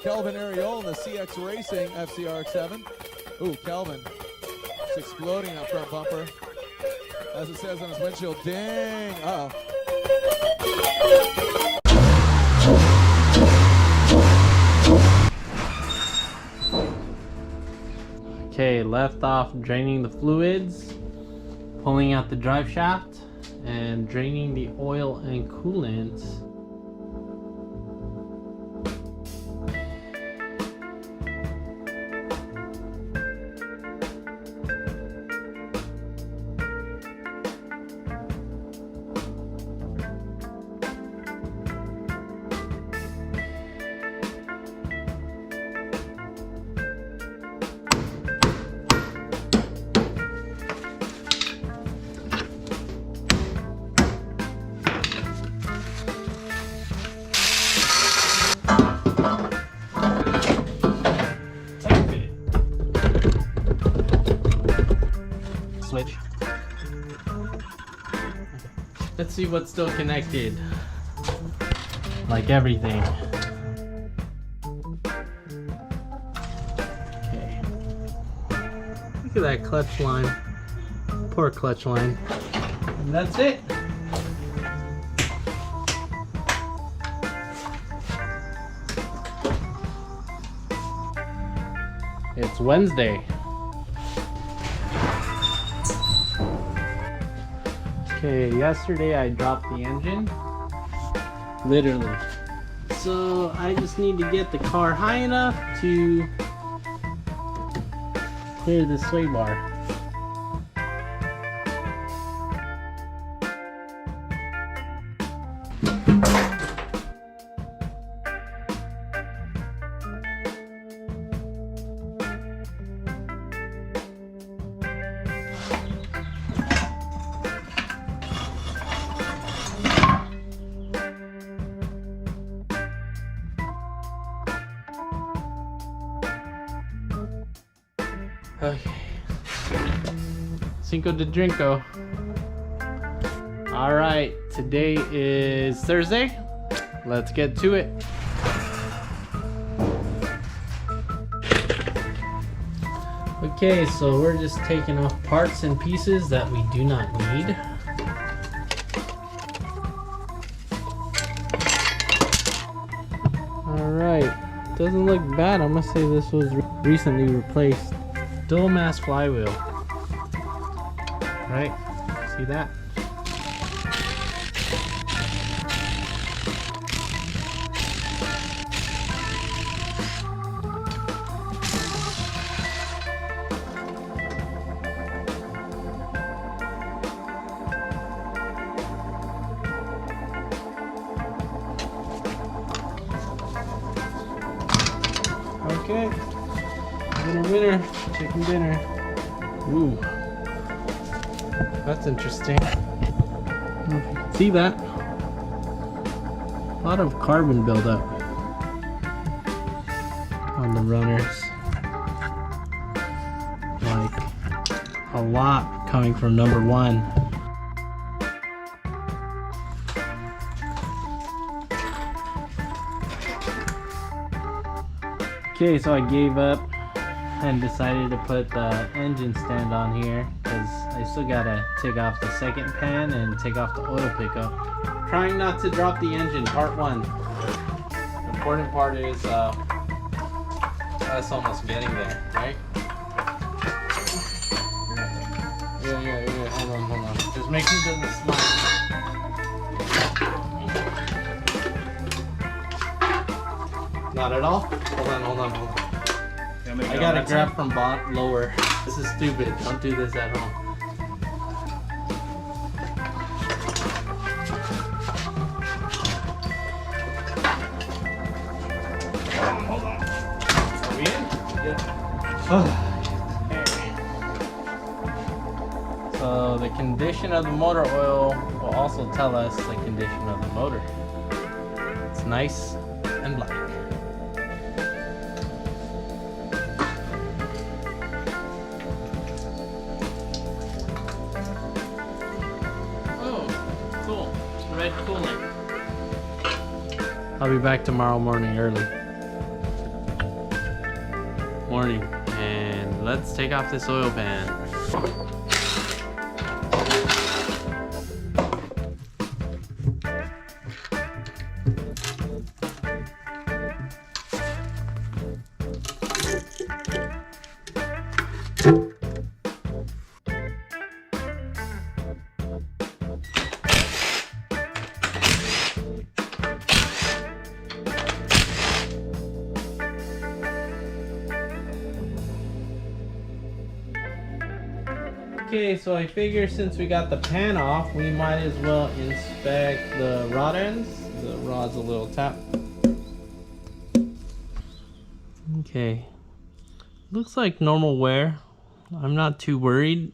Kelvin Ariol in the CX Racing FCRX7. Ooh, Kelvin. It's exploding that front bumper. As it says on his windshield, ding. Uh-oh. Okay, left off draining the fluids, pulling out the drive shaft, and draining the oil and coolant. Switch. Let's see what's still connected. Like everything. Okay. Look at that clutch line. Poor clutch line. And that's it. It's Wednesday. Okay, yesterday I dropped the engine, literally. So I just need to get the car high enough to clear the sway bar. Okay. Cinco de Drinko. Alright, today is Thursday. Let's get to it. Okay, so we're just taking off parts and pieces that we do not need. Alright, doesn't look bad. I must say this was recently replaced. Dual mass flywheel. Right? See that? Okay. Winner, chicken dinner. Ooh, that's interesting. I don't know if you can see that. A lot of carbon buildup on the runners. Like a lot coming from number one. Okay, so I gave up and decided to put the engine stand on here because I still gotta take off the second pan and take off the oil pickup. Trying not to drop the engine, part one. The important part is us almost getting there, right? Yeah, hold on. Just make sure it doesn't slide. Not at all? Hold on. I gotta grab from lower. This is stupid. Don't do this at home. Hold on. Are we in? Yeah. So the condition of the motor oil will also tell us the condition of the motor. It's nice and black. Red coolant. I'll be back tomorrow morning early. morning, and let's take off this oil pan. Okay, so I figure since we got the pan off, we might as well inspect the rod ends. The rod's a little tapped. Okay, looks like normal wear. I'm not too worried.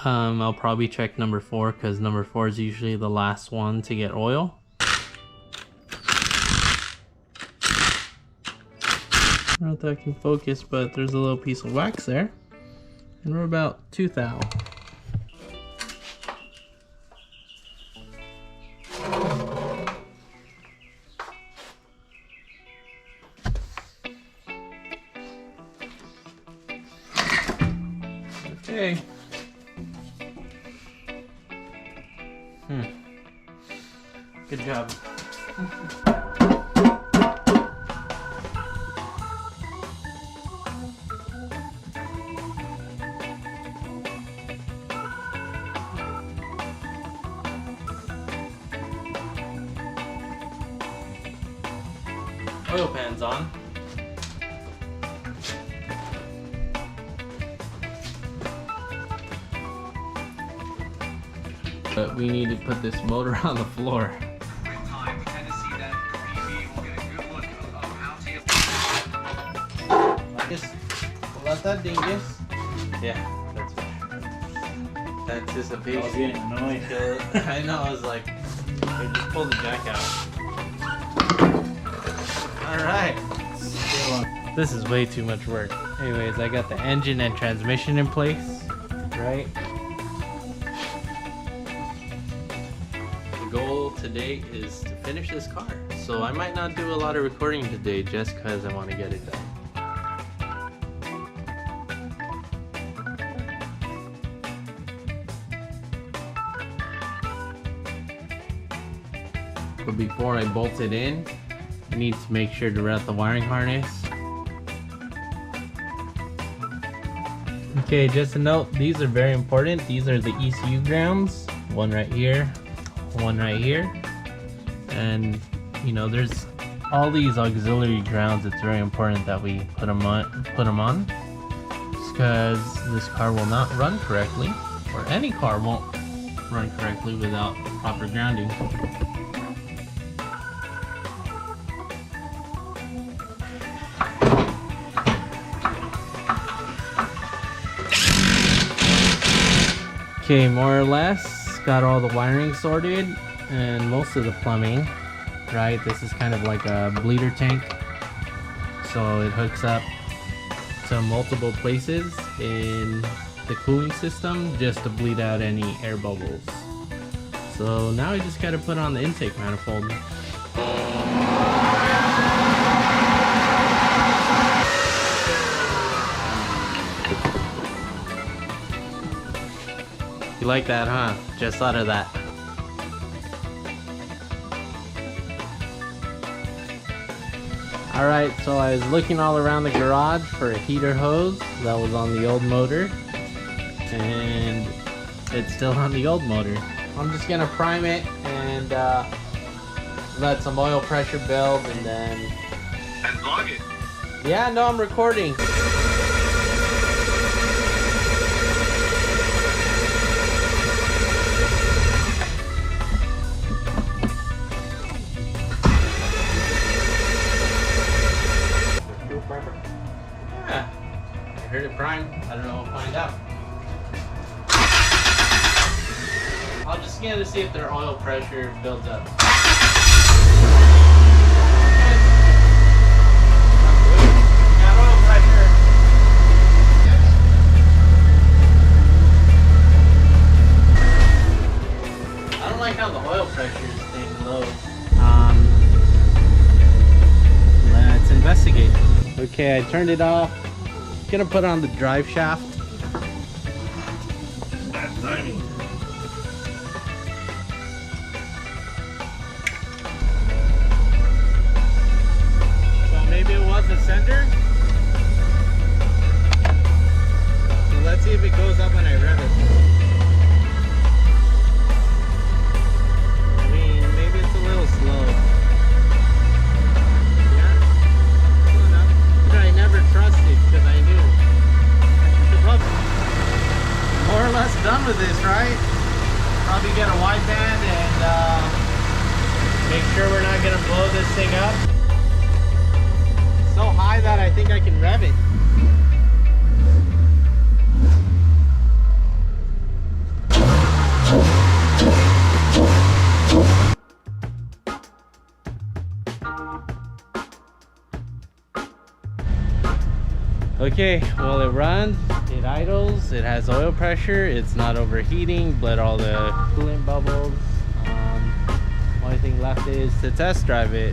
I'll probably check number 4 because number 4 is usually the last one to get oil. I don't know if that can focus, but there's a little piece of wax there. And we're about 2 thou. Okay. Good job. Oil pan's on. But we need to put this motor on the floor. Just let that dingus. Yeah, that's right. Anticipation. I was getting annoyed. I know, I was like, hey, just pull the jack out. Alright. This is way too much work. Anyways, I got the engine and transmission in place, right? The goal today is to finish this car. So I might not do a lot of recording today just because I want to get it done. But before I bolt it in, I need to make sure to route the wiring harness. Okay, just a note, these are very important. These are the ECU grounds. One right here, one right here. And you know, there's all these auxiliary grounds. It's very important that we put them on. Just because this car will not run correctly, or any car won't run correctly without proper grounding. Okay, more or less got all the wiring sorted and most of the plumbing, right? This is kind of like a bleeder tank, so it hooks up to multiple places in the cooling system just to bleed out any air bubbles. So now I just gotta put on the intake manifold. You like that, huh? Just thought of that. Alright, so I was looking all around the garage for a heater hose that was on the old motor. And it's still on the old motor. I'm just gonna prime it and let some oil pressure build and then... And vlog it. Yeah, no, I'm recording. Yeah, I heard it prime. I don't know, we'll find out. I'll just scan to see if their oil pressure builds up. I don't like how the oil pressure is staying low. Let's investigate. Okay, I turned it off. Gonna put on the drive shaft. That's timing. So maybe it was the sender. So let's see if it goes up when I rev it. I mean, maybe it's a little slow. Yeah, slow enough. But I never trusted because I knew. More or less done with this, right? Probably get a wideband and make sure we're not gonna blow this thing up. So high that I think I can rev it. Okay, well, it runs, it idles, it has oil pressure, it's not overheating, bled all the coolant bubbles. Only thing left is to test drive it.